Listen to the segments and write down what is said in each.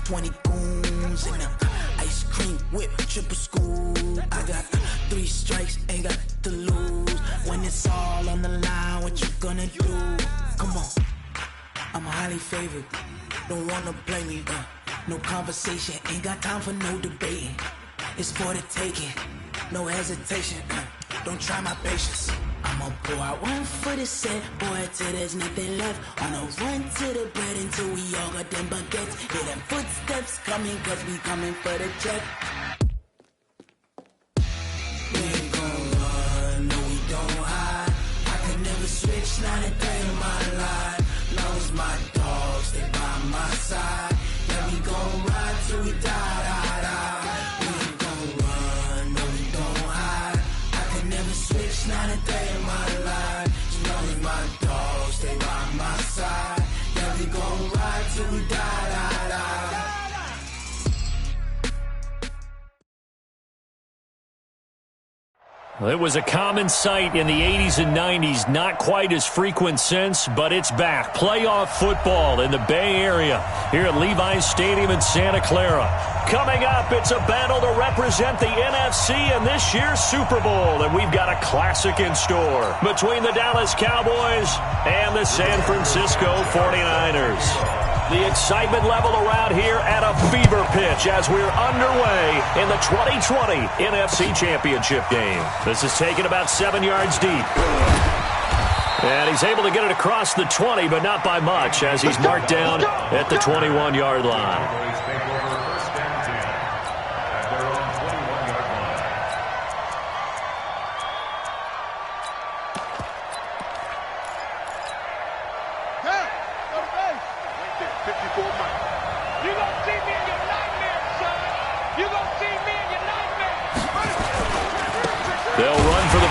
20 goons in the ice cream whip, triple scoop. I got 3 strikes, ain't got to lose. When it's all on the line, what you gonna do? Come on, I'm highly favored. Don't wanna play me, no conversation, ain't got time for no debating. It's for the taking, no hesitation. Don't try my patience. I'ma pour out one for the set, boy, till there's nothing left. On a run to the bread until we all got them baguettes. Hear them footsteps coming, cause we coming for the check. We ain't gon' run, no we don't hide. I can never switch, not a day in my life. Long as my dogs, they by my side. Yeah, we gon' ride till we die, die, die. We ain't gon' run, no we don't hide. I can never switch, not a day in my life. As long as my dogs, stay by my side. Yeah, we gon' ride till we die, die, die. It was a common sight in the 80s and 90s, not quite as frequent since, but it's back. Playoff football in the Bay Area here at Levi's Stadium in Santa Clara. Coming up, it's a battle to represent the NFC in this year's Super Bowl, and we've got a classic in store between the Dallas Cowboys and the San Francisco 49ers. The excitement level around here at a fever pitch as we're underway in the 2020 NFC Championship game. This is taken about 7 yards deep. And he's able to get it across the 20, but not by much as he's marked down at the 21-yard line.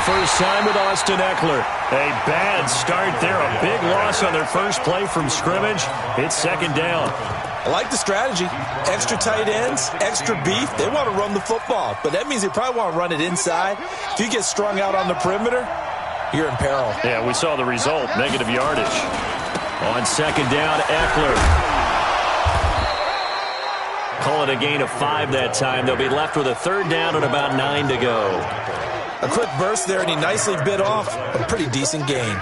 First time with Austin Eckler. A bad start there. A big loss on their first play from scrimmage. It's second down. I like the strategy. Extra tight ends, extra beef. They want to run the football, but that means they probably want to run it inside. If you get strung out on the perimeter, you're in peril. Yeah, we saw the result. Negative yardage. On second down, Eckler. Call it a gain of 5 that time. They'll be left with a third down and about 9 to go. A quick burst there, and he nicely bit off a pretty decent gain.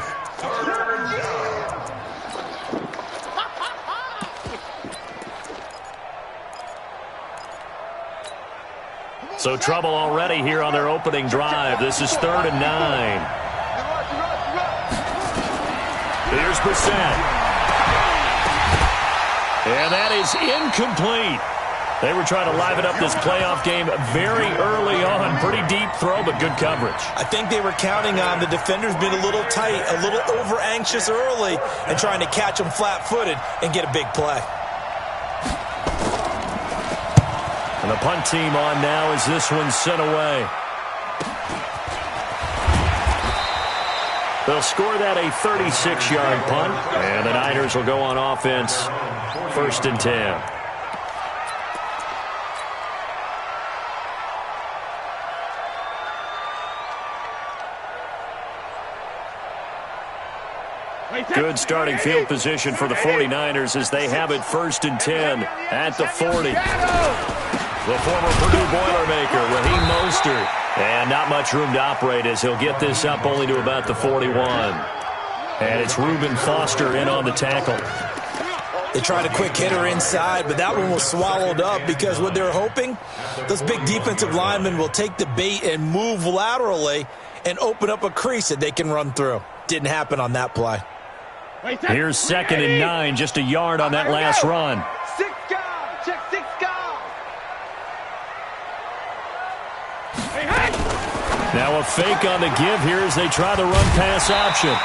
So trouble already here on their opening drive. This is 3rd and 9. Here's Brissett. And that is incomplete. They were trying to liven up this playoff game very early on. Pretty deep throw, but good coverage. I think they were counting on the defenders being a little tight, a little over-anxious early, and trying to catch them flat-footed and get a big play. And the punt team on now as this one's sent away. They'll score that a 36-yard punt, and the Niners will go on offense, 1st and 10. Good starting field position for the 49ers as they have it 1st and 10 at the 40. The former Purdue Boilermaker, Raheem Mostert. And not much room to operate as he'll get this up only to about the 41. And it's Reuben Foster in on the tackle. They tried a quick hitter inside, but that one was swallowed up because what they're hoping, those big defensive linemen will take the bait and move laterally and open up a crease that they can run through. Didn't happen on that play. Here's 2nd and 9, just a yard on that last run. 6 guard, check 6 guard. Now a fake on the give here as they try the run-pass option.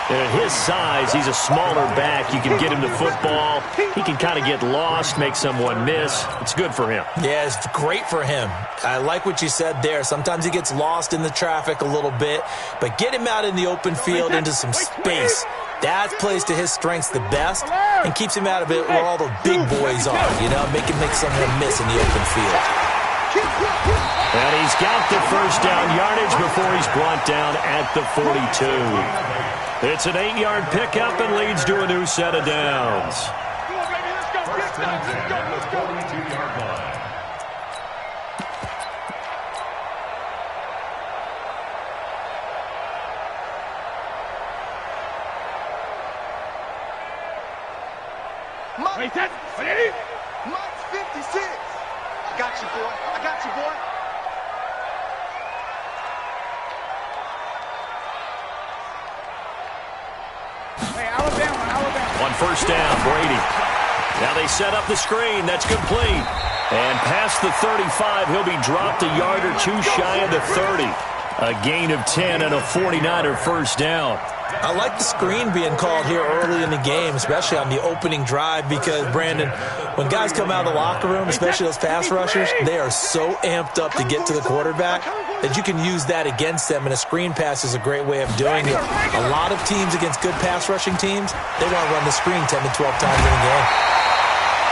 And at his size, he's a smaller back. You can get him to football. He can kind of get lost, make someone miss. It's good for him. Yeah, it's great for him. I like what you said there. Sometimes he gets lost in the traffic a little bit, but get him out in the open field into some space. That plays to his strengths the best and keeps him out of it where all the big boys are, you know, make someone miss in the open field. And he's got the first down yardage before he's brought down at the 42. It's an 8-yard pickup and leads to a new set of downs. 42-yard line. Wait, that's ready? Mike's 56. I got you, boy. I got you, boy. Hey, Alabama. On first down, Brady. Now they set up the screen. That's complete. And past the 35, he'll be dropped a yard or two shy of the 30. A gain of 10 and a 49er first down. I like the screen being called here early in the game, especially on the opening drive, because, Brandon, when guys come out of the locker room, especially those pass rushers, they are so amped up to get to the quarterback that you can use that against them, and a screen pass is a great way of doing it. A lot of teams against good pass rushing teams, they want to run the screen 10 to 12 times in a game.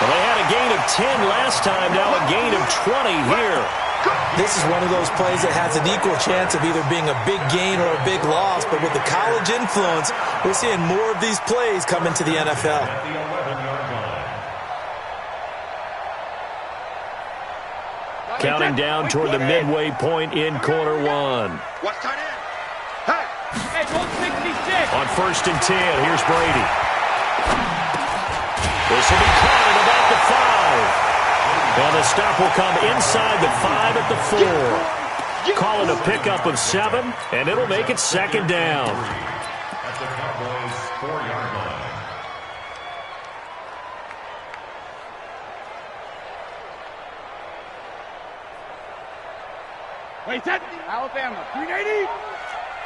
Well, they had a gain of 10 last time, now a gain of 20 here. This is one of those plays that has an equal chance of either being a big gain or a big loss, but with the college influence, we're seeing more of these plays come into the NFL. Counting down toward the midway point in quarter one. Watch tight end. Hey, 166. On first and 10, here's Brady. This will be caught at about the 5. And the stop will come inside the 5 at the 4. Call it a pickup of 7, and it'll make it second down. At the Cowboys' 4-yard line. Wait, that Alabama. 380.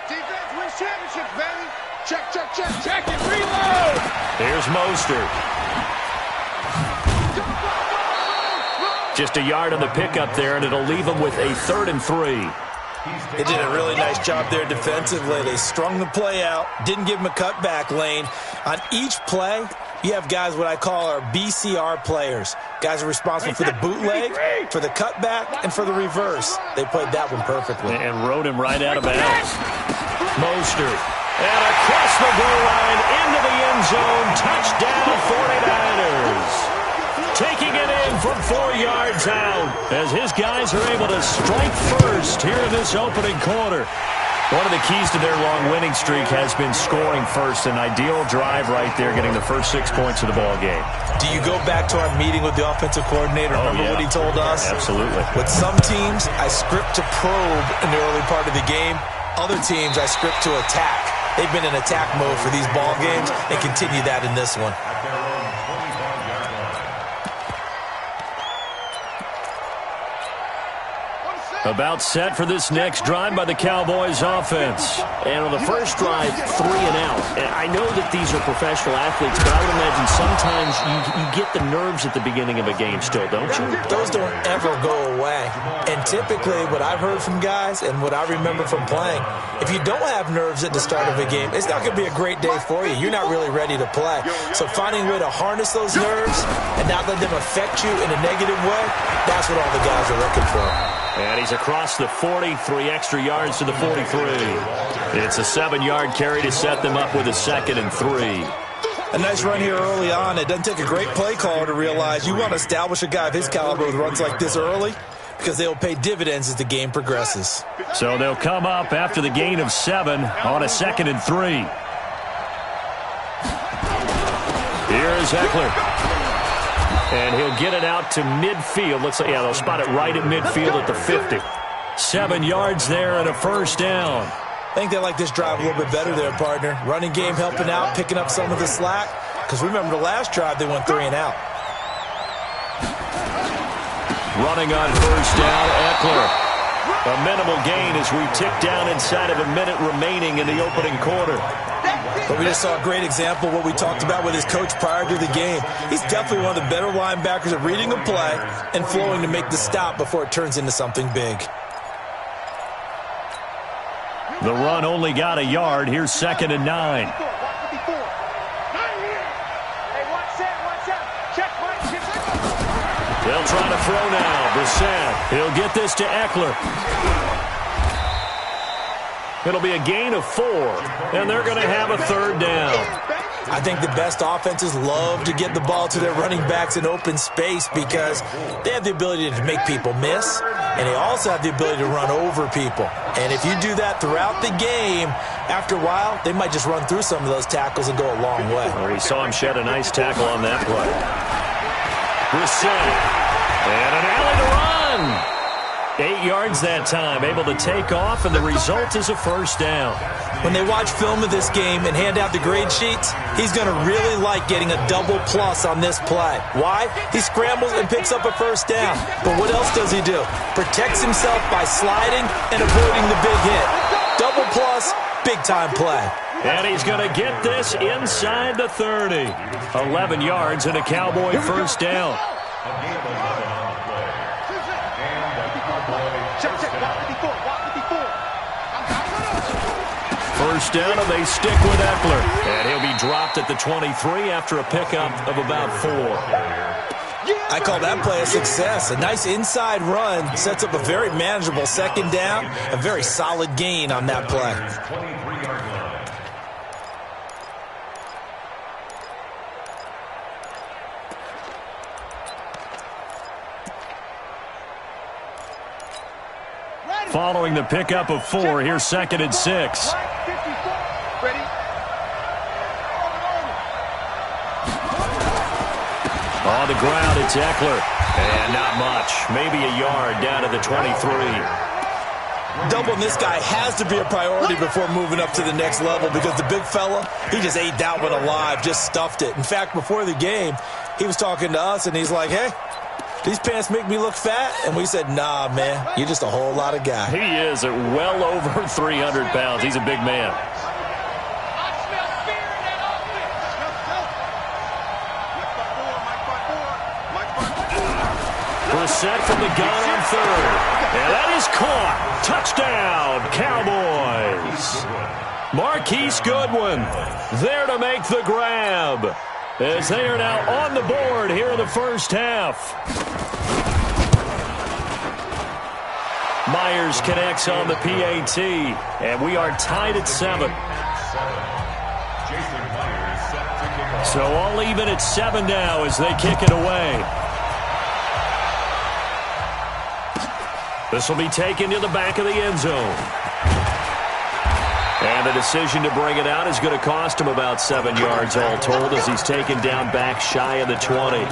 Defense wins championships, baby. Check. Check it. Reload. Here's Mostert. Just a yard on the pickup there, and it'll leave them with a 3rd and 3. They did a really nice job there defensively. They strung the play out, didn't give them a cutback lane. On each play, you have guys what I call our BCR players. Guys are responsible for the bootleg, for the cutback, and for the reverse. They played that one perfectly. And rode him right out of bounds. Mostert. And across the goal line, into the end zone. Touchdown, 49ers. Taking it in from 4 yards out as his guys are able to strike first here in this opening quarter. One of the keys to their long winning streak has been scoring first. An ideal drive right there, getting the first 6 points of the ball game. Do you go back to our meeting with the offensive coordinator? Remember what he told us? Absolutely. With some teams, I script to probe in the early part of the game. Other teams, I script to attack. They've been in attack mode for these ball games and continue that in this one. About set for this next drive by the Cowboys offense. And on the first drive, 3 and out. And I know that these are professional athletes, but I would imagine sometimes you get the nerves at the beginning of a game still, don't you? Those don't ever go away. And typically what I've heard from guys and what I remember from playing, if you don't have nerves at the start of a game, it's not going to be a great day for you. You're not really ready to play. So finding a way to harness those nerves and not let them affect you in a negative way, that's what all the guys are looking for. And he's across the 40, 3 extra yards to the 43. It's a 7-yard carry to set them up with a 2nd and 3. A nice run here early on. It doesn't take a great play caller to realize you want to establish a guy of his caliber with runs like this early because they'll pay dividends as the game progresses. So they'll come up after the gain of 7 on a 2nd and 3. Here's Eckler. And he'll get it out to midfield. Looks like, they'll spot it right at midfield at the 50. 7 yards there and a first down. I think they like this drive a little bit better there, partner. Running game helping out, picking up some of the slack. Because remember the last drive, they went 3 and out. Running on first down, Eckler. A minimal gain as we tick down inside of a minute remaining in the opening quarter. But we just saw a great example of what we talked about with his coach prior to the game. He's definitely one of the better linebackers at reading a play and flowing to make the stop before it turns into something big. The run only got a yard. Here's 2nd and 9. They'll try to throw now. Brissett. He'll get this to Eckler. It'll be a gain of 4, and they're going to have a 3rd down. I think the best offenses love to get the ball to their running backs in open space because they have the ability to make people miss, and they also have the ability to run over people. And if you do that throughout the game, after a while, they might just run through some of those tackles and go a long way. Well, we saw him shed a nice tackle on that play. Brissett. And an alley to run. 8 yards that time, able to take off, and the result is a first down. When they watch film of this game and hand out the grade sheets, he's going to really like getting a double plus on this play. Why? He scrambles and picks up a first down. But what else does he do? Protects himself by sliding and avoiding the big hit. Double plus, big-time play. And he's going to get this inside the 30. 11 yards and a Cowboy first down. First down, and they stick with Eckler. And he'll be dropped at the 23 after a pickup of about 4. I call that play a success. A nice inside run sets up a very manageable second down, a very solid gain on that play. Following the pickup of 4, here's 2nd and 6. On the ground, it's Eckler. And not much. Maybe a yard down to the 23. Doubling this guy has to be a priority before moving up to the next level because the big fella, he just ate that one alive, just stuffed it. In fact, before the game, he was talking to us, and he's like, hey, these pants make me look fat? And we said, nah, man, you're just a whole lot of guy. He is at well over 300 pounds. He's a big man. Brissett from the gun on 3rd. And that is caught. Touchdown, Cowboys. Marquise Goodwin there to make the grab, as they are now on the board here in the first half. Myers connects on the PAT, and we are tied at 7. So all even at 7 now as they kick it away. This will be taken to the back of the end zone. And the decision to bring it out is going to cost him about 7 yards all told as he's taken down back shy of the 20.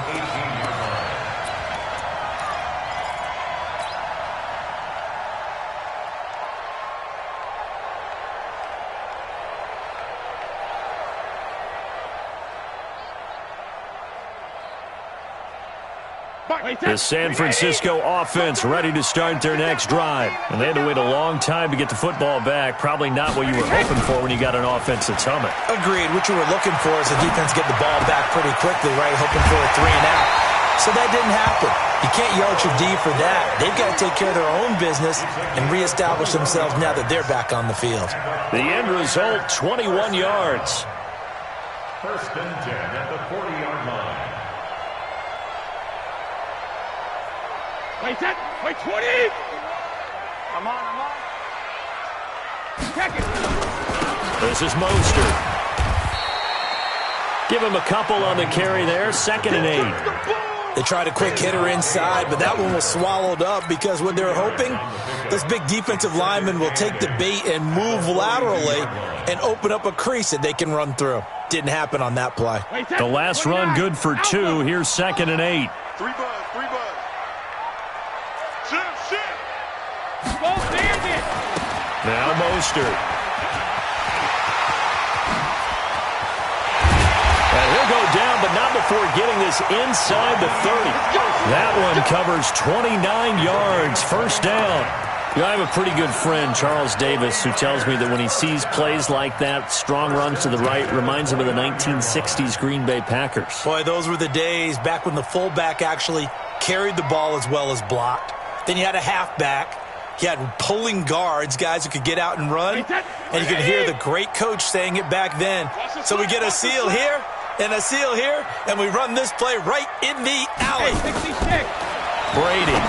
The San Francisco offense ready to start their next drive. And they had to wait a long time to get the football back. Probably not what you were hoping for when you got an offense that's humming. Agreed. What you were looking for is the defense get the ball back pretty quickly, right? Hoping for a 3 and out. So that didn't happen. You can't yard your D for that. They've got to take care of their own business and reestablish themselves now that they're back on the field. The end result, 21 yards. First and 10 at the 40-yard line. Wait, 20! I'm on. Check it! This is Mostert. Give him a couple on the carry there, 2nd and 8. They tried a quick hitter inside, but that one was swallowed up because what they're hoping, this big defensive lineman will take the bait and move laterally and open up a crease that they can run through. Didn't happen on that play. The last run good for 2. Here's 2nd and 8. 3 buzz. Now Mostert. And he'll go down, but not before getting this inside the 30. That one covers 29 yards. First down. You know, I have a pretty good friend, Charles Davis, who tells me that when he sees plays like that, strong runs to the right, reminds him of the 1960s Green Bay Packers. Boy, those were the days back when the fullback actually carried the ball as well as blocked. Then you had a halfback. You had pulling guards, guys who could get out and run. And you could hear the great coach saying it back then. So we get a seal here and a seal here, and we run this play right in the alley. Brady.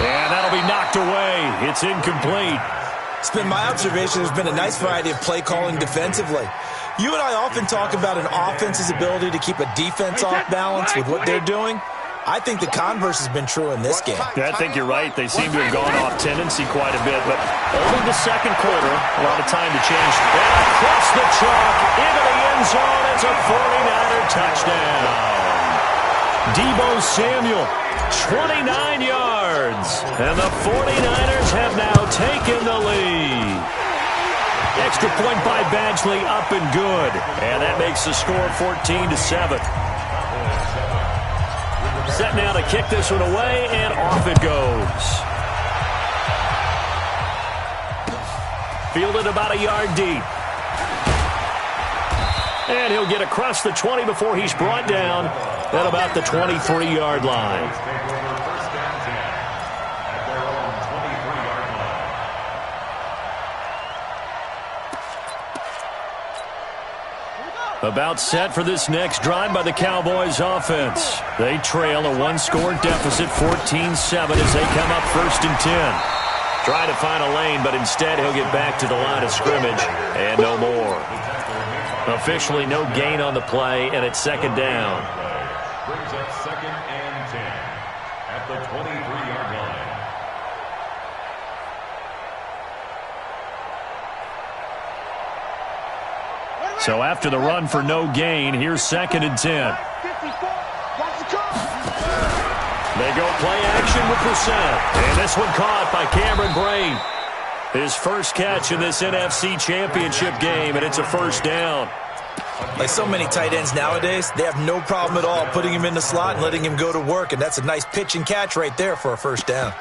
And that'll be knocked away. It's incomplete. It's been my observation there's been a nice variety of play calling defensively. You and I often talk about an offense's ability to keep a defense off balance with what they're doing. I think the converse has been true in this game. Yeah, I think you're right. They seem to have gone off tendency quite a bit, but only the second quarter, a lot of time to change. And across the chalk, into the end zone, it's a 49er touchdown. Deebo Samuel, 29 yards, and the 49ers have now taken the lead. Extra point by Badgley, up and good. And that makes the score 14-7. Set now to kick this one away, and off it goes. Fielded about a yard deep. And he'll get across the 20 before he's brought down at about the 23-yard line. About set for this next drive by the Cowboys offense. They trail a one-score deficit, 14-7, as they come up 1st and 10. Try to find a lane, but instead he'll get back to the line of scrimmage and no more. Officially no gain on the play, and it's 2nd down. Brings up 2nd and 10 at the 23-yard line. So after the run for no gain, here's 2nd and 10. They go play action with Brissett. And this one caught by Cameron Brain. His first catch in this NFC Championship game, and it's a 1st down. Like so many tight ends nowadays, they have no problem at all putting him in the slot and letting him go to work, and that's a nice pitch and catch right there for a 1st down.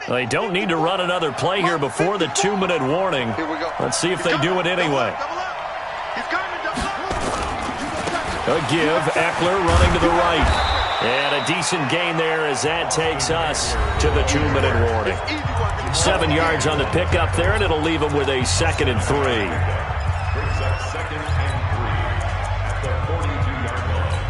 They don't need to run another play here before the 2-minute warning. Let's see if they do it anyway. A give, Eckler running to the right. And a decent gain there as that takes us to the 2-minute warning. 7 yards on the pickup there, and it'll leave them with a 2nd and 3. Brings up 2nd and 3 at the 42-yard line.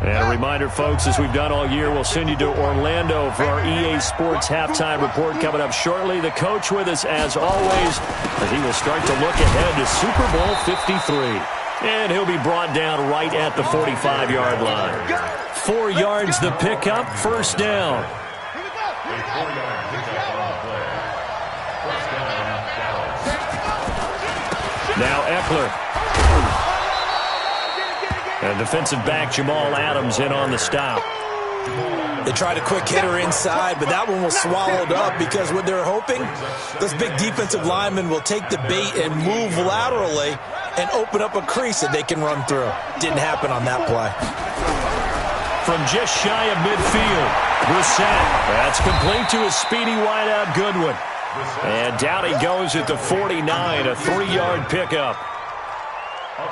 And a reminder, folks, as we've done all year, we'll send you to Orlando for our EA Sports halftime report coming up shortly. The coach with us, as always, as he will start to look ahead to Super Bowl 53. And he'll be brought down right at the 45-yard line. 4 yards the pickup, 1st down. A 4-yard pickup on the play. 1st down, Dallas. Now Eckler. And defensive back Jamal Adams in on the stop. They tried a quick hitter inside, but that one was swallowed up because what they're hoping, those big defensive linemen will take the bait and move laterally and open up a crease that they can run through. Didn't happen on that play. From just shy of midfield, Brissett. That's complete to a speedy wideout Goodwin. And down he goes at the 49, a 3-yard pickup.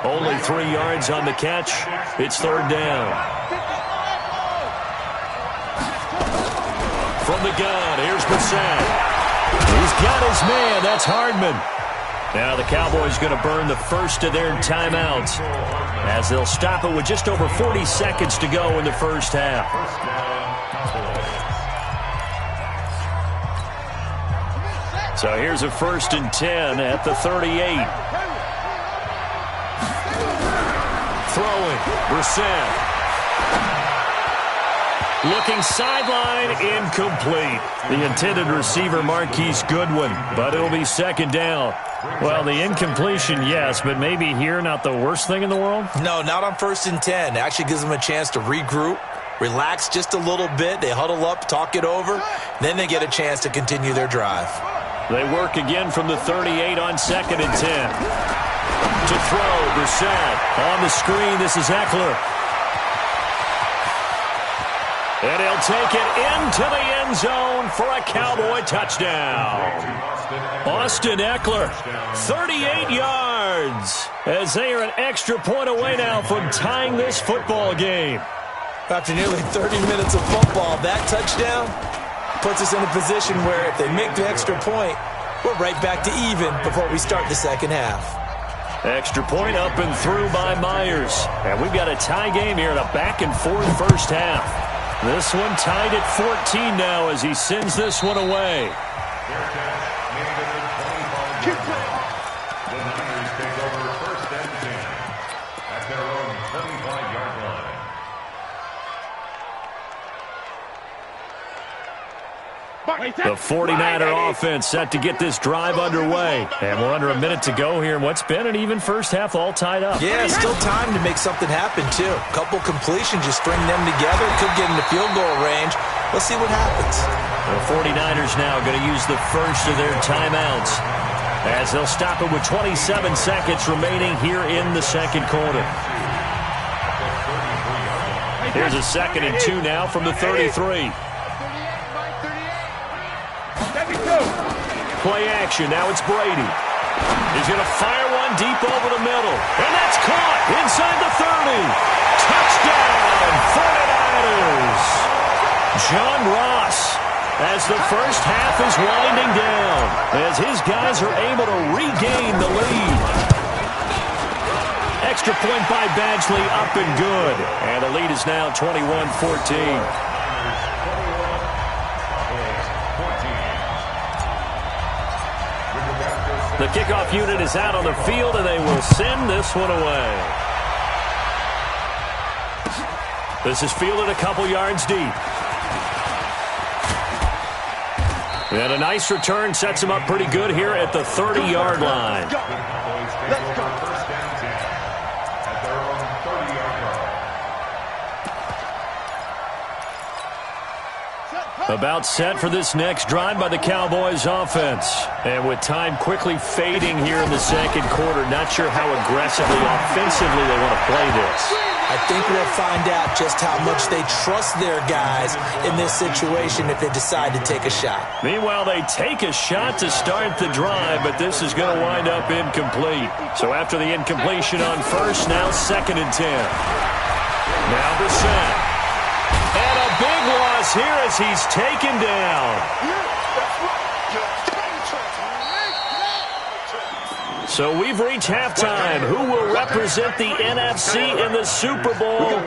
Only 3 yards on the catch. It's 3rd down. From the gun, here's Brissett. He's got his man. That's Hardman. Now the Cowboys going to burn the first of their timeouts as they'll stop it with just over 40 seconds to go in the first half. So here's a 1st and 10 at the 38. Throwing, Brissett. Looking sideline, incomplete. The intended receiver, Marquise Goodwin, but it'll be 2nd down. Well, the incompletion, yes, but maybe here not the worst thing in the world? No, not on 1st and 10. It actually gives them a chance to regroup, relax just a little bit. They huddle up, talk it over. Then they get a chance to continue their drive. They work again from the 38 on 2nd and 10. To throw, Brissett. On the screen, this is Eckler. And he'll take it into the end zone for a Cowboy touchdown. Austin Eckler, 38 yards, as they are an extra point away now from tying this football game. After nearly 30 minutes of football, that touchdown puts us in a position where if they make the extra point, we're right back to even before we start the second half. Extra point up and through by Myers. And we've got a tie game here in a back-and-forth first half. This one tied at 14 now as he sends this one away. The Niners take over first and 10 at their own 25-yard line. The 49er offense set to get this drive underway. And we're under a minute to go here in what's been an even first half, all tied up. Yeah, still time to make something happen, too. Couple completions, you string them together, could get into field goal range. Let's see what happens. The 49ers now going to use the first of their timeouts as they'll stop it with 27 seconds remaining here in the second quarter. Here's a 2nd and 2 now from the 33. Play action. Now it's Brady. He's going to fire one deep over the middle. And that's caught inside the 30. Touchdown, 49ers. John Ross, as the first half is winding down, as his guys are able to regain the lead. Extra point by Badgley, up and good. And the lead is now 21-14. The kickoff unit is out on the field, and they will send this one away. This is fielded a couple yards deep. And a nice return sets him up pretty good here at the 30-yard line. Let's go. First and 10 at their own 30-yard line. About set for this next drive by the Cowboys offense. And with time quickly fading here in the second quarter, not sure how aggressively, offensively they want to play this. I think we'll find out just how much they trust their guys in this situation if they decide to take a shot. Meanwhile, they take a shot to start the drive, but this is going to wind up incomplete. So after the incompletion on first, now 2nd and 10. Now the set. And a big loss here as he's taken down. So we've reached halftime. Who will represent the NFC in the Super Bowl?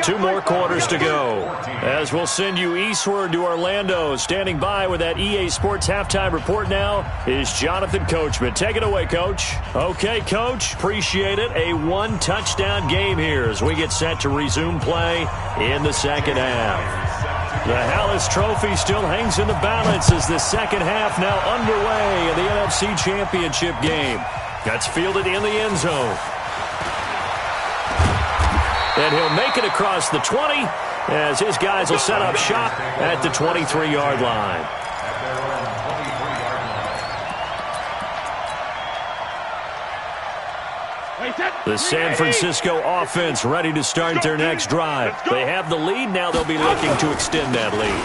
2 more quarters to go. As we'll send you eastward to Orlando. Standing by with that EA Sports halftime report now is Jonathan Coachman. Take it away, Coach. Okay, Coach. Appreciate it. A 1-touchdown game here as we get set to resume play in the second half. The Hallis Trophy still hangs in the balance as the second half now underway in the NFC Championship game. That's fielded in the end zone. And he'll make it across the 20 as his guys will set up shop at the 23-yard line. The San Francisco offense ready to start their next drive. They have the lead. Now they'll be looking to extend that lead.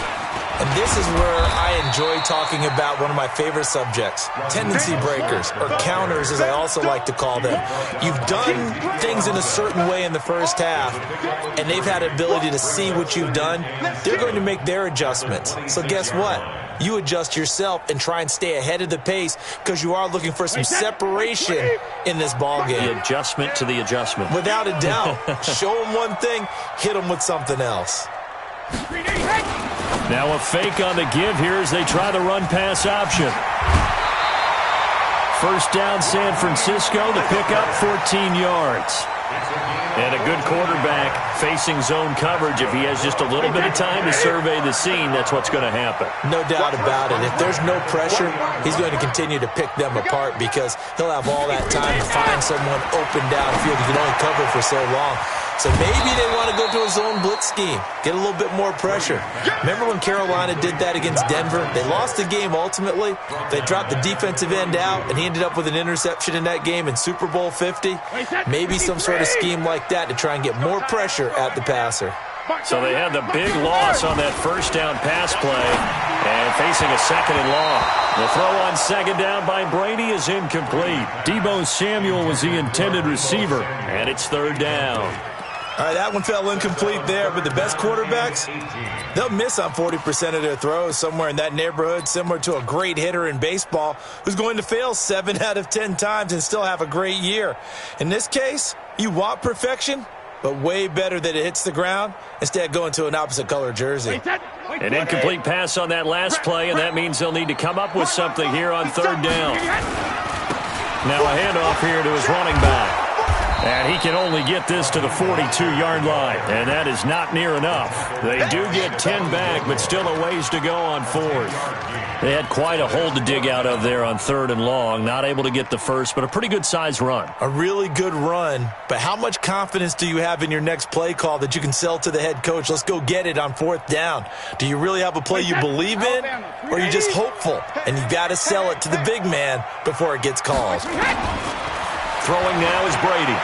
And this is where I enjoy talking about one of my favorite subjects, tendency breakers, or counters as I also like to call them. You've done things in a certain way in the first half, and they've had ability to see what you've done. They're going to make their adjustments. So guess what? You adjust yourself and try and stay ahead of the pace because you are looking for some separation in this ballgame. The adjustment to the adjustment. Without a doubt. Show them one thing, hit them with something else. Now a fake on the give here as they try the run-pass option. First down, San Francisco. The pickup, 14 yards. And a good quarterback facing zone coverage. If he has just a little bit of time to survey the scene, that's what's going to happen. No doubt about it. If there's no pressure, he's going to continue to pick them apart because he'll have all that time to find someone open downfield. He can only cover for so long. So maybe they want to go to a zone blitz scheme, get a little bit more pressure. Remember when Carolina did that against Denver? They lost the game ultimately. They dropped the defensive end out, and he ended up with an interception in that game in Super Bowl 50. Maybe some sort of scheme like that to try and get more pressure at the passer. So they had the big loss on that first down pass play and facing a 2nd and long. The throw on 2nd down by Brady is incomplete. Deebo Samuel was the intended receiver, and it's 3rd down. All right, that one fell incomplete there, but the best quarterbacks, they'll miss on 40% of their throws, somewhere in that neighborhood, similar to a great hitter in baseball who's going to fail 7 out of 10 times and still have a great year. In this case, you want perfection, but way better that it hits the ground instead of going to an opposite color jersey. An incomplete pass on that last play, and that means they'll need to come up with something here on third down. Now a handoff here to his running back. And he can only get this to the 42-yard line, and that is not near enough. They do get 10 back, but still a ways to go on fourth. They had quite a hole to dig out of there on third and long. Not able to get the first, but a pretty good-sized run. A really good run, but how much confidence do you have in your next play call that you can sell to the head coach? Let's go get it on fourth down. Do you really have a play you believe in, or are you just hopeful? And you've got to sell it to the big man before it gets called. Throwing now is Brady.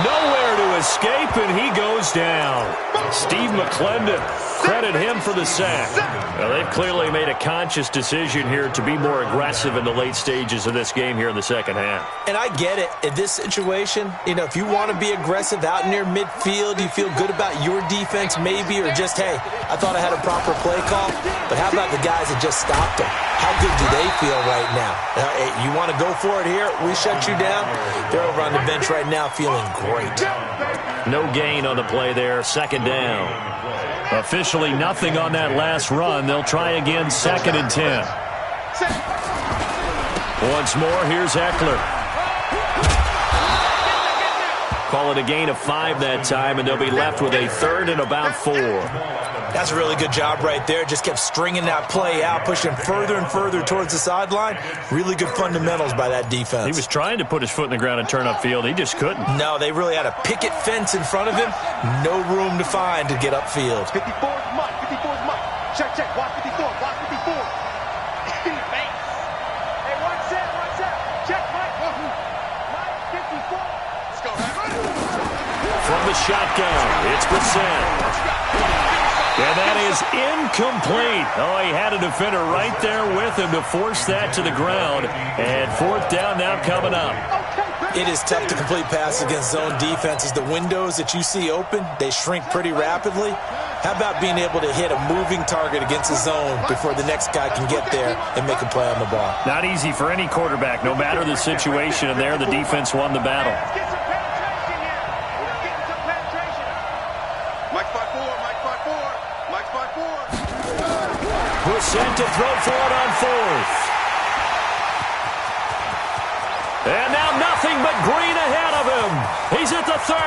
Nowhere to escape, and he goes down. Steve McClendon, credit him for the sack. Well, they've clearly made a conscious decision here to be more aggressive in the late stages of this game here in the second half. And I get it. In this situation, if you want to be aggressive out near midfield, you feel good about your defense maybe, or just, hey, I thought I had a proper play call. But how about the guys that just stopped them? How good do they feel right now? Hey, you want to go for it here? We shut you down? They're over on the bench right now feeling great. No gain on the play there, second down. Officially nothing on that last run. They'll try again, second and 10. Once more, here's Eckler. Call it a gain of 5 that time, and they'll be left with a third and about 4. That's a really good job right there. Just kept stringing that play out, pushing further and further towards the sideline. Really good fundamentals by that defense. He was trying to put his foot in the ground and turn upfield. He just couldn't. No, they really had a picket fence in front of him. No room to find to get upfield. 54 is Mike. 54 is Mike. Check, check. Block 54. Block 54. Hey, watch that. Check, Mike. Mike, 54. Let's go. From the shotgun, it's Brissett. And that is incomplete. Oh, he had a defender right there with him to force that to the ground. And fourth down now coming up. It is tough to complete passes against zone defenses. The windows that you see open, they shrink pretty rapidly. How about being able to hit a moving target against a zone before the next guy can get there and make a play on the ball? Not easy for any quarterback, no matter the situation. And there, the defense won the battle. Brissett to throw for it on fourth. And now nothing but green ahead of him. He's at the 30.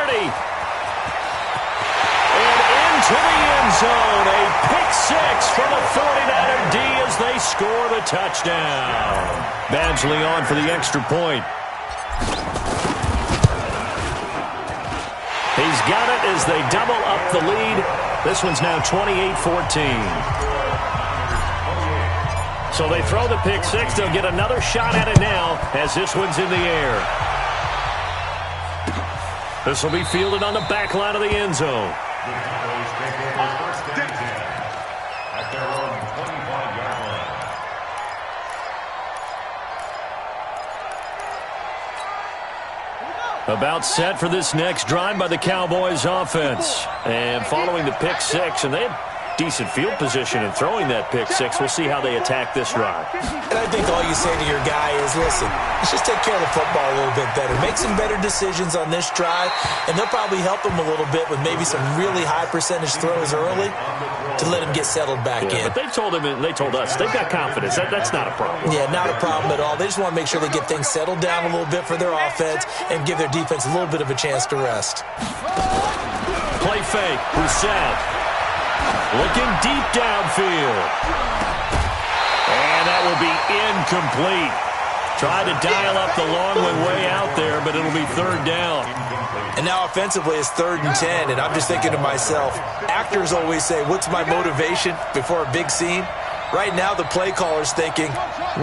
And into the end zone. A pick six for the 49er D as they score the touchdown. Badgley on for the extra point. He's got it as they double up the lead. This one's now 28-14. So they throw the pick six. They'll get another shot at it now as this one's in the air. This will be fielded on the back line of the end zone. At their own 25-yard line. About set for this next drive by the Cowboys offense. And following the pick six, and they had decent field position in throwing that pick six. We'll see how they attack this drive. And I think all you say to your guy is, listen, let's just take care of the football a little bit better. Make some better decisions on this drive, and they'll probably help him a little bit with maybe some really high percentage throws early to let him get settled back in. But they told us they've got confidence. That's not a problem. Yeah, not a problem at all. They just want to make sure they get things settled down a little bit for their offense and give their defense a little bit of a chance to rest. Play fake. Brissett looking deep downfield. And that will be incomplete. Try to dial up the long one way out there, but it'll be third down. And now offensively it's 3rd and 10, and I'm just thinking to myself, actors always say, what's my motivation before a big scene? Right now the play caller's thinking,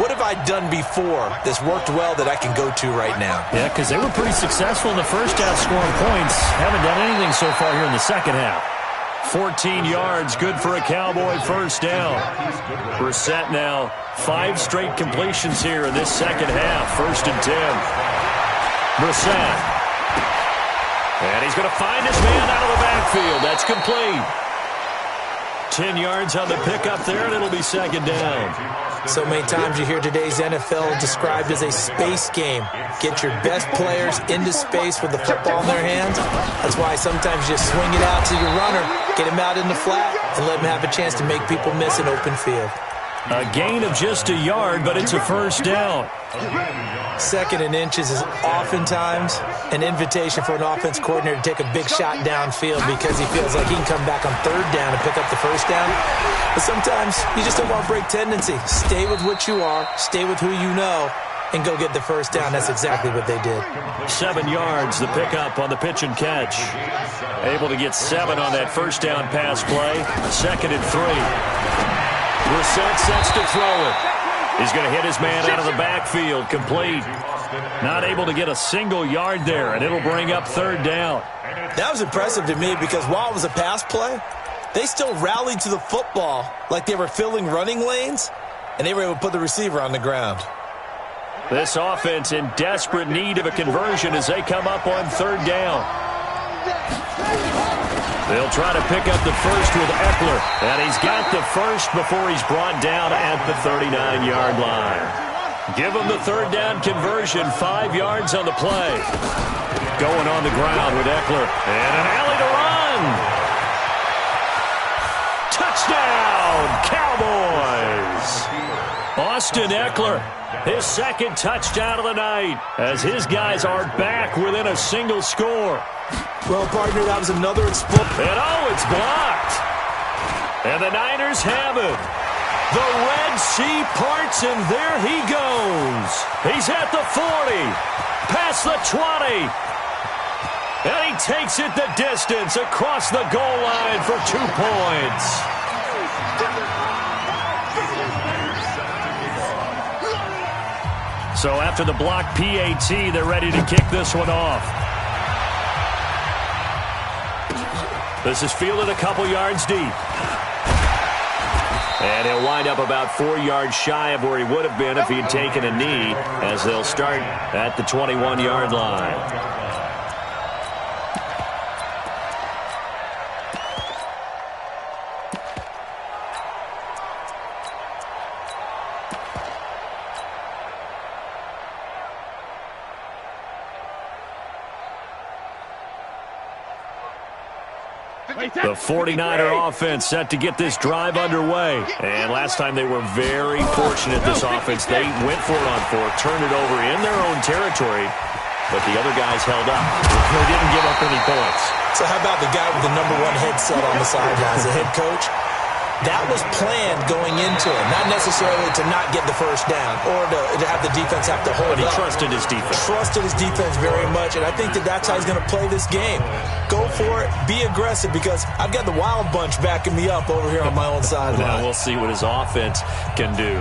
what have I done before that's worked well that I can go to right now? Yeah, because they were pretty successful in the first half scoring points. Haven't done anything so far here in the second half. 14 yards, good for a Cowboy first down. Brissett now 5 straight completions here in this second half. 1st and 10. Brissett And he's going to find his man out of the backfield. That's complete. 10 yards on the pickup there, and it'll be second down. So many times you hear today's NFL described as a space game. Get your best players into space with the football in their hands. That's why sometimes you just swing it out to your runner, get him out in the flat, and let him have a chance to make people miss an open field. A gain of just a yard, but it's a first down. Second and inches is oftentimes an invitation for an offense coordinator to take a big shot downfield because he feels like he can come back on third down and pick up the first down. But sometimes you just don't want to break tendency. Stay with what you are, stay with who you know, and go get the first down. That's exactly what they did. 7 yards, the pickup on the pitch and catch. Able to get 7 on that first down pass play. Second and 3. Brissett sets to throw it. He's going to hit his man out of the backfield, complete. Not able to get a single yard there, and it'll bring up third down. That was impressive to me because while it was a pass play, they still rallied to the football like they were filling running lanes, and they were able to put the receiver on the ground. This offense in desperate need of a conversion as they come up on third down. They'll try to pick up the first with Eckler. And he's got the first before he's brought down at the 39-yard line. Give him the third down conversion, 5 yards on the play. Going on the ground with Eckler. And an alley to run. Touchdown, Cowboys. Austin Eckler, his second touchdown of the night, as his guys are back within a single score. Well, partner, that was another explosion. And it's blocked. And the Niners have it. The Red Sea parts, and there he goes. He's at the 40, past the 20. And he takes it the distance across the goal line for 2 points. So after the block PAT, they're ready to kick this one off. This is fielded a couple yards deep. And he'll wind up about 4 yards shy of where he would have been if he had taken a knee, as they'll start at the 21-yard line. The 49er offense set to get this drive underway. And last time they were very fortunate, this offense. They went for it on 4, turned it over in their own territory, but the other guys held up. They didn't give up any points. So how about the guy with the #1 headset on the sidelines, the head coach? That was planned going into it, not necessarily to not get the first down or to have the defense have to hold But he up. trusted his defense. Trusted his defense very much, and I think that's how he's going to play this game. Go for it, be aggressive, because I've got the wild bunch backing me up over here on my own sideline. Now we'll see what his offense can do.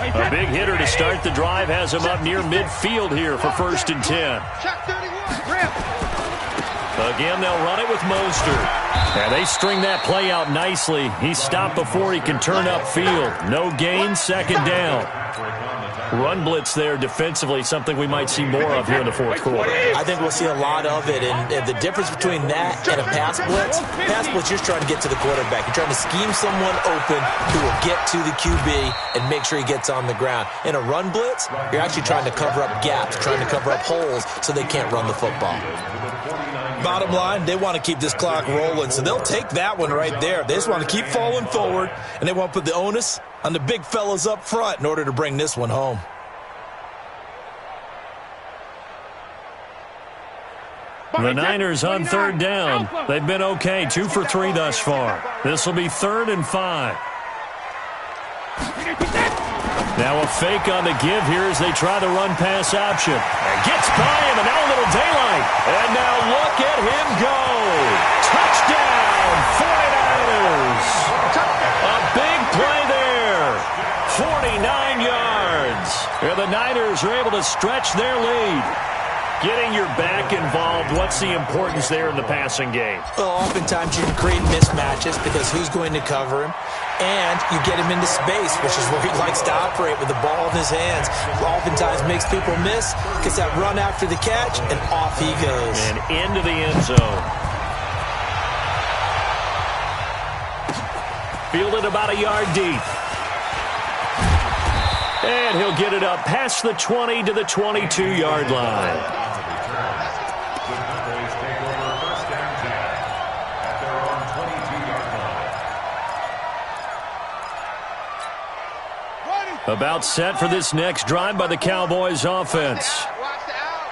A big hitter to start the drive has him up near midfield here for 1st and 10. Again, they'll run it with Mostert. And they string that play out nicely. He's stopped before he can turn upfield. No gain, second down. Run blitz there defensively, something we might see more of here in the fourth quarter. I think we'll see a lot of it, and the difference between that and a pass blitz, you're just trying to get to the quarterback. You're trying to scheme someone open who will get to the QB and make sure he gets on the ground. In a run blitz, you're actually trying to cover up gaps, trying to cover up holes so they can't run the football. Bottom line, they want to keep this clock rolling, so they'll take that one right there. They just want to keep falling forward, and they want to put the onus on the big fellas up front in order to bring this one home. The Niners on third down. They've been okay, 2 for 3 thus far. This will be 3rd and 5. Now a fake on the give here as they try the run-pass option. And gets by him, and now a little daylight. And now look at him go. Touchdown, 49ers. A big play there. 49 yards. And the Niners are able to stretch their lead. Getting your back involved, what's the importance there in the passing game? Well, oftentimes you can create mismatches because who's going to cover him? And you get him into space, which is where he likes to operate with the ball in his hands. Oftentimes makes people miss, gets that run after the catch, and off he goes. And into the end zone. Fielded about a yard deep. And he'll get it up past the 20 to the 22-yard line. About set for this next drive by the Cowboys offense. Watch the out.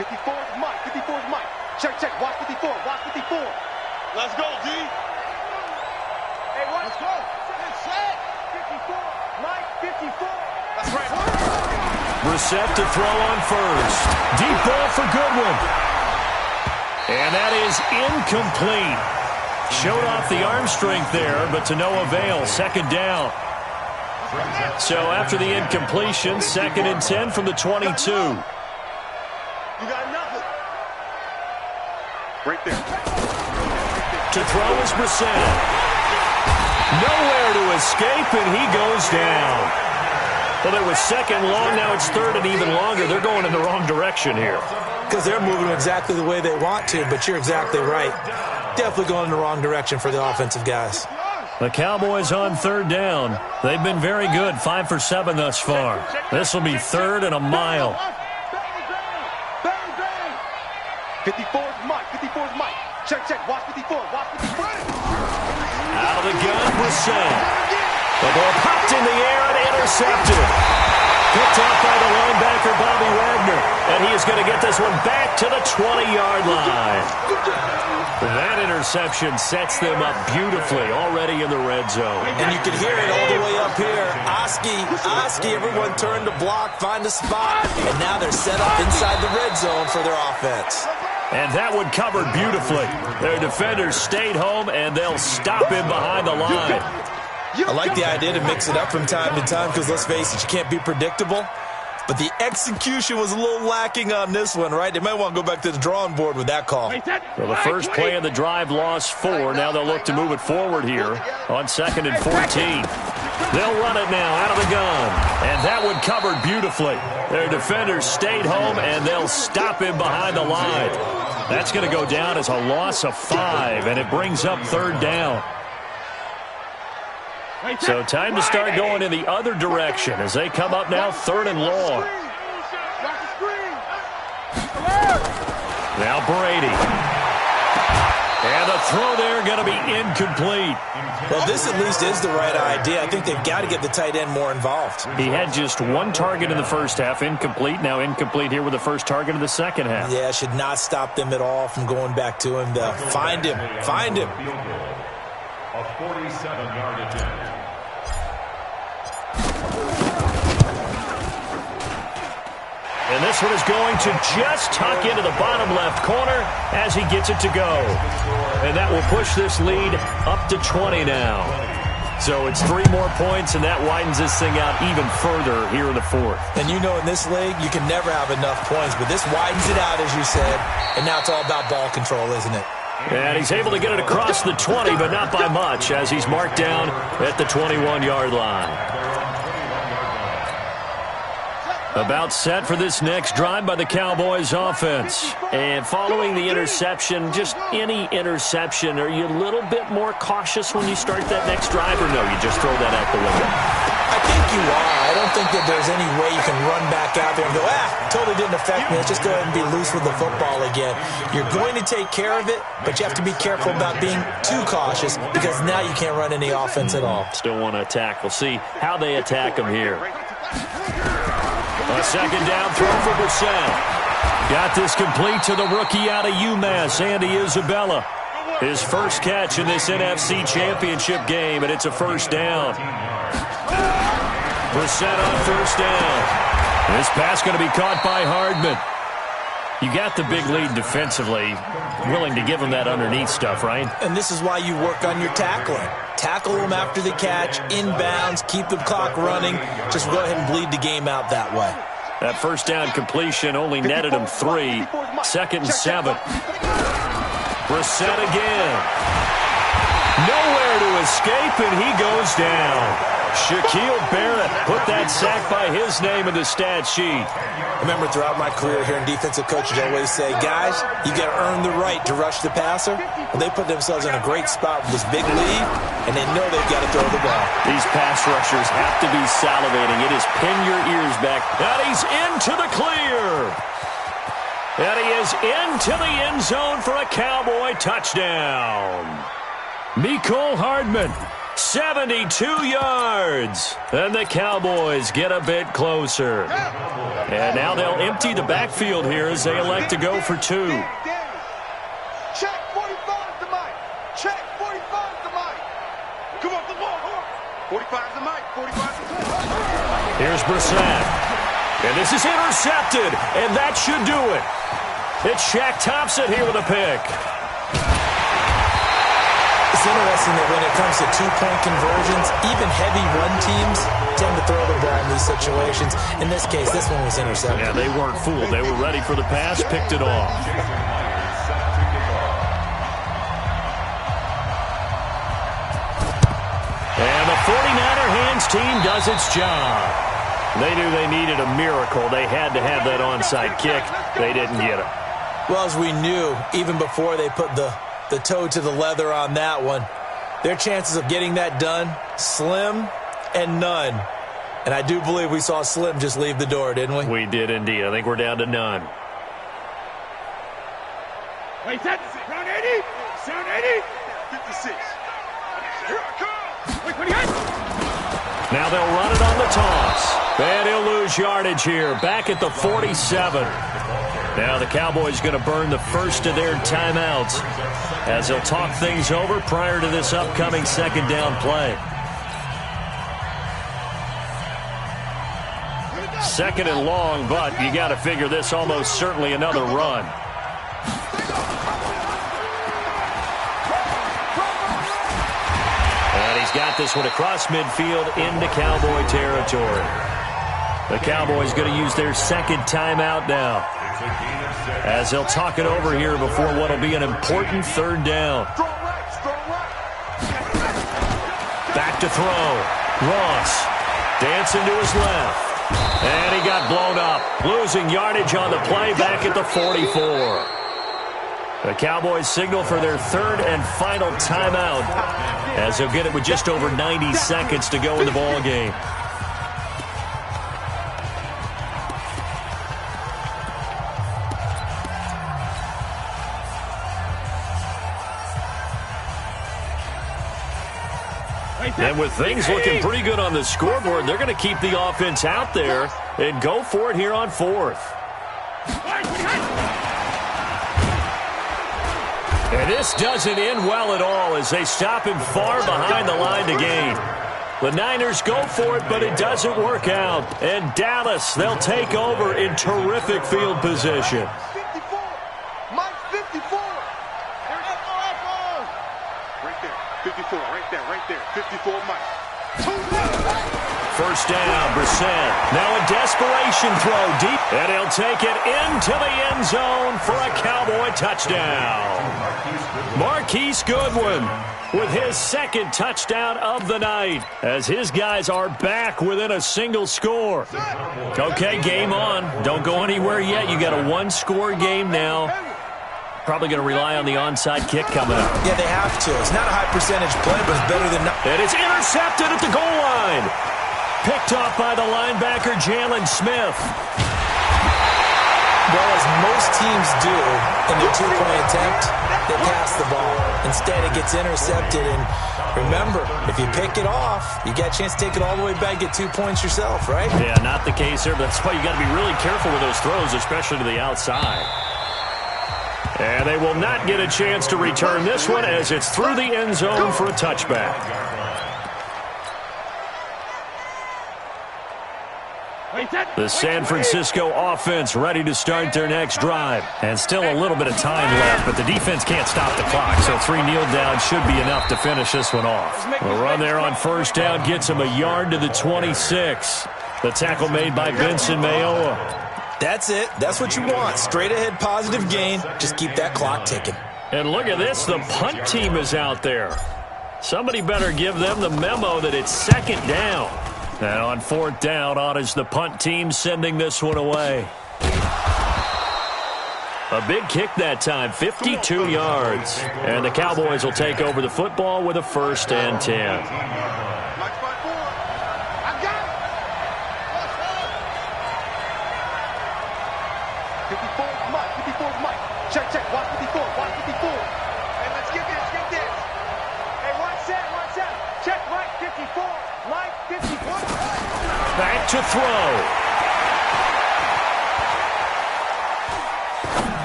54 is Mike. 54 is Mike. Check, check. Watch 54. Watch 54. Let's go, D. Hey, what? Let's go. Set. 54. Mike, 54. That's right. Brissett to throw on first. Deep ball for Goodwin. And that is incomplete. Showed off the arm strength there, but to no avail. Second down. So after the incompletion, 2nd and 10 from the 22. You got nothing. Right there. To throw is Brissett. Nowhere to escape, and he goes down. Well, it was second long. Now it's third and even longer. They're going in the wrong direction here. Because they're moving exactly the way they want to, but you're exactly right. Definitely going in the wrong direction for the offensive guys. The Cowboys on third down. They've been very good, 5 for 7 thus far. This will be 3rd and a mile. 54 is Mike. 54 is Mike. Check, check. Watch 54. Watch 54. Out of the gun, Brissett. The ball popped in the air and intercepted. Picked off by the linebacker, Bobby Wagner. And he is going to get this one back to the 20-yard line. That interception sets them up beautifully already in the red zone. And you can hear it all the way up here. Oski, everyone turn to block, find a spot. And now they're set up inside the red zone for their offense. And that one covered beautifully. Their defenders stayed home, and they'll stop him behind the line. I like the idea to mix it up from time to time because, let's face it, you can't be predictable. But the execution was a little lacking on this one, right? They might want to go back to the drawing board with that call. Well, the first play of the drive lost 4. Now they'll look to move it forward here on 2nd and 14. They'll run it now out of the gun. And that one covered beautifully. Their defenders stayed home, and they'll stop him behind the line. That's going to go down as a loss of 5, and it brings up 3rd down. So time to start going in the other direction as they come up now 3rd and long. Now Brady. And the throw there going to be incomplete. Well, this at least is the right idea. I think they've got to get the tight end more involved. He had just 1 target in the first half, incomplete. Now incomplete here with the first target of the second half. Yeah, it should not stop them at all from going back to him. Find him. Find him. A 47-yard attempt. And this one is going to just tuck into the bottom left corner as he gets it to go. And that will push this lead up to 20 now. So it's 3 more points, and that widens this thing out even further here in the 4th. And you know in this league, you can never have enough points, but this widens it out, as you said. And now it's all about ball control, isn't it? And he's able to get it across the 20, but not by much, as he's marked down at the 21-yard line. About set for this next drive by the Cowboys offense. And following the interception, just any interception, are you a little bit more cautious when you start that next drive, or no, you just throw that out the window? I think you are. I don't think that there's any way you can run back out there and go, totally didn't affect me. Let's just go ahead and be loose with the football again. You're going to take care of it, but you have to be careful about being too cautious because now you can't run any offense at all. Still want to attack. We'll see how they attack him here. A second down throw for Brissett. Got this complete to the rookie out of UMass, Andy Isabella. His first catch in this NFC Championship game, and it's a first down. Brissett on first down. This pass going to be caught by Hardman. You got the big lead defensively, willing to give him that underneath stuff, right? And this is why you work on your tackling. tackle them after the catch, inbounds, keep the clock running. Just go ahead and bleed the game out that way. That first down completion only netted him 3. 2nd and 7. Brissett again. Nowhere to escape, and he goes down. Shaquille Barrett put that sack by his name in the stat sheet. Remember, throughout my career here in defensive coaches, I always say, guys, you got to earn the right to rush the passer. Well, they put themselves in a great spot with this big lead, and they know they've got to throw the ball. These pass rushers have to be salivating. It is pin your ears back. And he's into the clear. And he is into the end zone for a Cowboy touchdown. Mecole Hardman, 72 yards. And the Cowboys get a bit closer. And now they'll empty the backfield here as they elect to go for 2. Check 45 to Mike. Check 45 to Mike. Come on, the ball. 45 to Mike. 45 to Mike. Here's Brissett. And this is intercepted. And that should do it. It's Shaq Thompson here with a pick. It's interesting that when it comes to two-point conversions, even heavy run teams tend to throw the ball in these situations. In this case, this one was intercepted. Yeah, they weren't fooled. They were ready for the pass, picked it off. And the 49er hands team does its job. They knew they needed a miracle. They had to have that onside kick. They didn't get it. Well, as we knew, even before they put the toe to the leather on that one, their chances of getting that done, slim and none. And I do believe we saw Slim just leave the door, didn't we? We did indeed. I think we're down to none. Wait, that's round 80. Sound 80. 56. Here I come. Wait, 28. Now they'll run it on the toss. And he'll lose yardage here. Back at the 47. Now the Cowboys going to burn the first of their timeouts as they'll talk things over prior to this upcoming 2nd down play. 2nd and long, but you got to figure this almost certainly another run. And he's got this one across midfield into Cowboy territory. The Cowboys going to use their 2nd timeout now, as they'll talk it over here before what will be an important 3rd down. Back to throw. Ross dancing to his left. And he got blown up. Losing yardage on the play back at the 44. The Cowboys signal for their 3rd and final timeout, as they'll get it with just over 90 seconds to go in the ball game. And with things looking pretty good on the scoreboard, they're going to keep the offense out there and go for it here on 4th. And this doesn't end well at all as they stop him far behind the line to gain. The Niners go for it, but it doesn't work out. And Dallas, they'll take over in terrific field position. 54. Mike 54. Right there. 54. Right there. 54, Mike. First down, Brissett. Now a desperation throw deep. And he'll take it into the end zone for a Cowboy touchdown. Marquise Goodwin with his 2nd touchdown of the night, as his guys are back within a single score. Okay, game on. Don't go anywhere yet. You got a 1-score game now. Probably going to rely on the onside kick coming up. Yeah, they have to. It's not a high percentage play, but it's better than not. And it's intercepted at the goal line. Picked off by the linebacker, Jalen Smith. Well, as most teams do in their 2-point attempt, they pass the ball. Instead, it gets intercepted. And remember, if you pick it off, you get a chance to take it all the way back, get 2 points yourself, right? Yeah, not the case there, but that's why you got to be really careful with those throws, especially to the outside. And they will not get a chance to return this one as it's through the end zone for a touchback. Wait, that. The San Francisco offense ready to start their next drive. And still a little bit of time left, but the defense can't stop the clock, so 3 kneel downs should be enough to finish this one off. The run there on first down gets him a yard to the 26. The tackle made by Vincent Mayowa. That's it. That's what you want. Straight ahead positive gain. Just keep that clock ticking. And look at this. The punt team is out there. Somebody better give them the memo that it's second down. And on fourth down, on is the punt team sending this one away. A big kick that time, 52 yards. And the Cowboys will take over the football with a 1st and 10. Check, check, watch 54, watch 54. Hey, let's get this, get this. Hey, one set, check, Mike 54, Mike 54. Back to throw.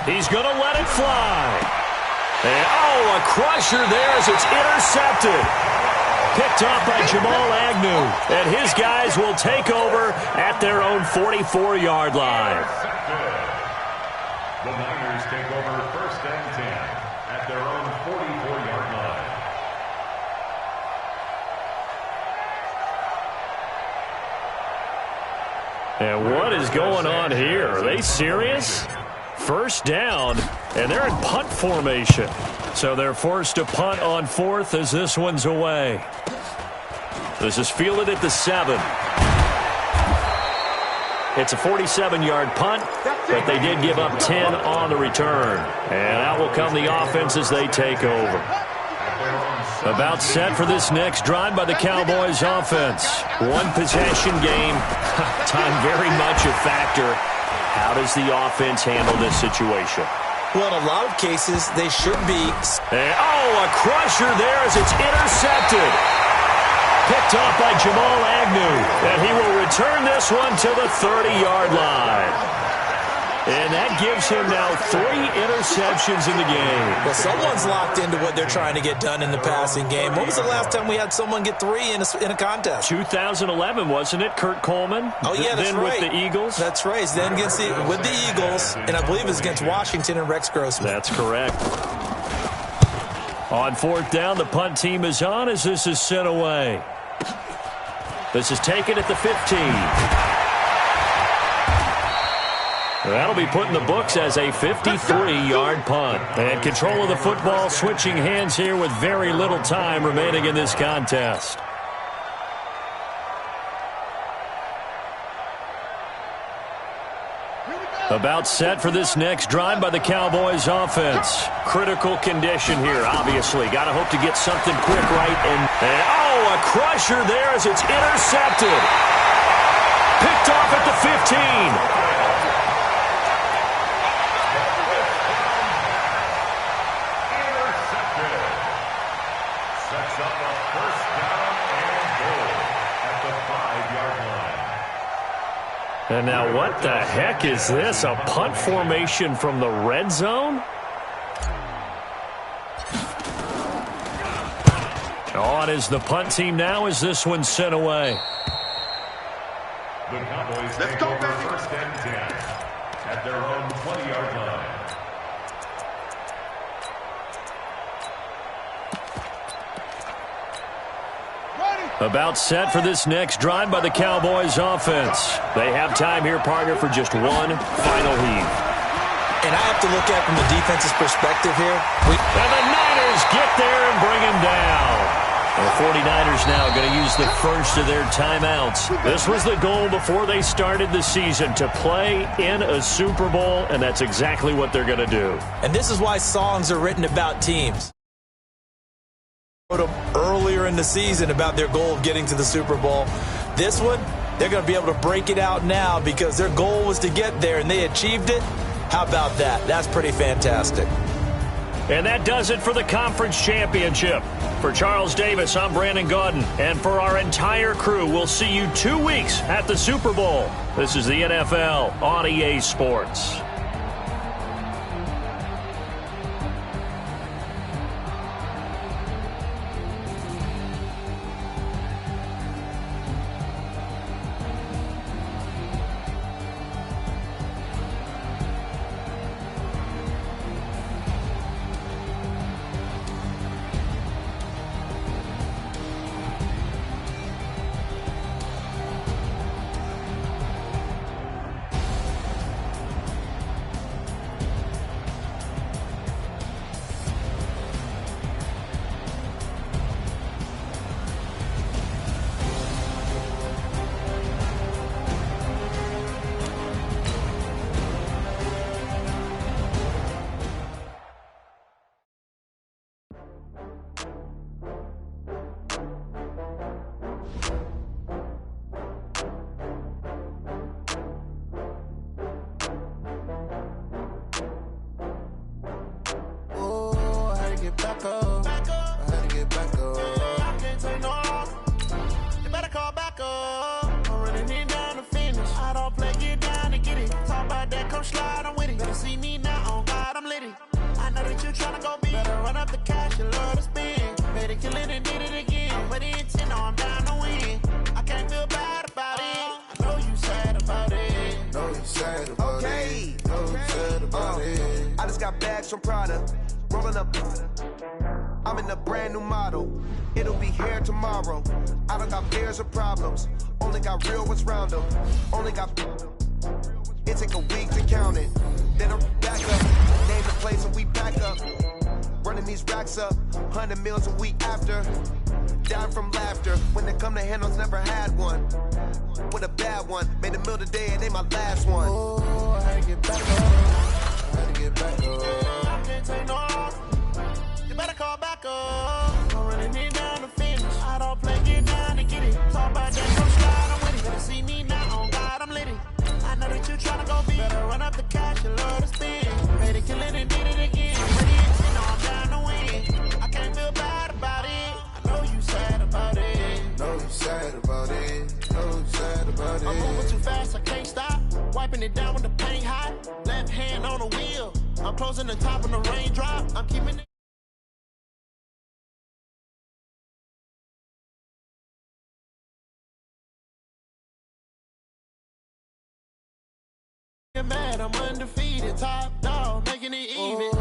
He's going to let it fly. And, a crusher there as it's intercepted. Picked off by Jamal Agnew. And his guys will take over at their own 44-yard line. The Niners take over 1st and 10 at their own 44-yard line. And what is going on here? Are they serious? First down, and they're in punt formation. So they're forced to punt on 4th as this one's away. This is fielded at the 7. It's a 47-yard punt, but they did give up 10 on the return. And out will come the offense as they take over. About set for this next drive by the Cowboys offense. 1 possession game. Time very much a factor. How does the offense handle this situation? Well, in a lot of cases, they should be. And, a crusher there as it's intercepted. Picked off by Jamal Agnew. And he will return this one to the 30-yard line. And that gives him now 3 interceptions in the game. Well, someone's locked into what they're trying to get done in the passing game. When was the last time we had someone get 3 in a contest? 2011, wasn't it? Kurt Coleman? Oh, yeah, that's then right. With the Eagles? That's right. Then with the Eagles, and I believe it was against Washington and Rex Grossman. That's correct. On fourth down, the punt team is on as this is sent away. This is taken at the 15. That'll be put in the books as a 53-yard punt. And control of the football switching hands here with very little time remaining in this contest. About set for this next drive by the Cowboys offense. Critical condition here, obviously. Got to hope to get something quick right. And a crusher there as it's intercepted. Picked off at the 15. And now what the heck is this? A punt formation from the red zone? On is the punt team now as this one's sent away. The Cowboys take over 1st and 10 at their own 20-yard line. About set for this next drive by the Cowboys offense. They have time here, partner, for just one final heave. And I have to look at it from the defense's perspective here. And the Niners get there and bring him down. The 49ers now going to use the first of their timeouts. This was the goal before they started the season, to play in a Super Bowl, and that's exactly what they're going to do. And this is why songs are written about teams. Earlier in the season about their goal of getting to the Super Bowl. This one, they're going to be able to break it out now because their goal was to get there, and they achieved it. How about that? That's pretty fantastic. And that does it for the conference championship. For Charles Davis, I'm Brandon Gaudin. And for our entire crew, we'll see you 2 weeks at the Super Bowl. This is the NFL on EA Sports. come slide, I'm with it. Better see me now, on God, I'm litty. I know that you tryna go big. Better run up the cash, you love to spend. Better kill it and did it again. I'm with the intent, no, I'm down to win. I can't feel bad about it. I know you sad about it. Know you sad about it. Know you sad about it. I just got bags from Prada. Rolling up. I'm in a brand new model. It'll be here tomorrow. I don't got fears or problems. Only got real ones round them. Only got. It take a week to count it. Then I'm back up. Name the place and we back up. Running these racks up. 100 meals a week after. Dying from laughter. When it come to handles, never had one. With a bad one. Made a meal today and they my last one. Oh, I had to get back up. I had to get back up. I can't take no loss. You better call back up. I'm running it down to finish. I don't play, get down to get it. Talk about that, come slide, I'm with it. Better see me now, on God, I'm litty. I know that you tryna go big. Better run up the cash, you love to spend. Made it, kill it, and did it again. I'm ready and no, I'm down to win. I can't feel bad about it. I know you sad about it. Know you sad about it. Know you sad about it. I'm moving too fast, I can't stop. Wiping it down with the paint hot. Left hand on the wheel. I'm closing the top on the raindrop. I'm keeping it. Mad, I'm undefeated, top dog, making it even.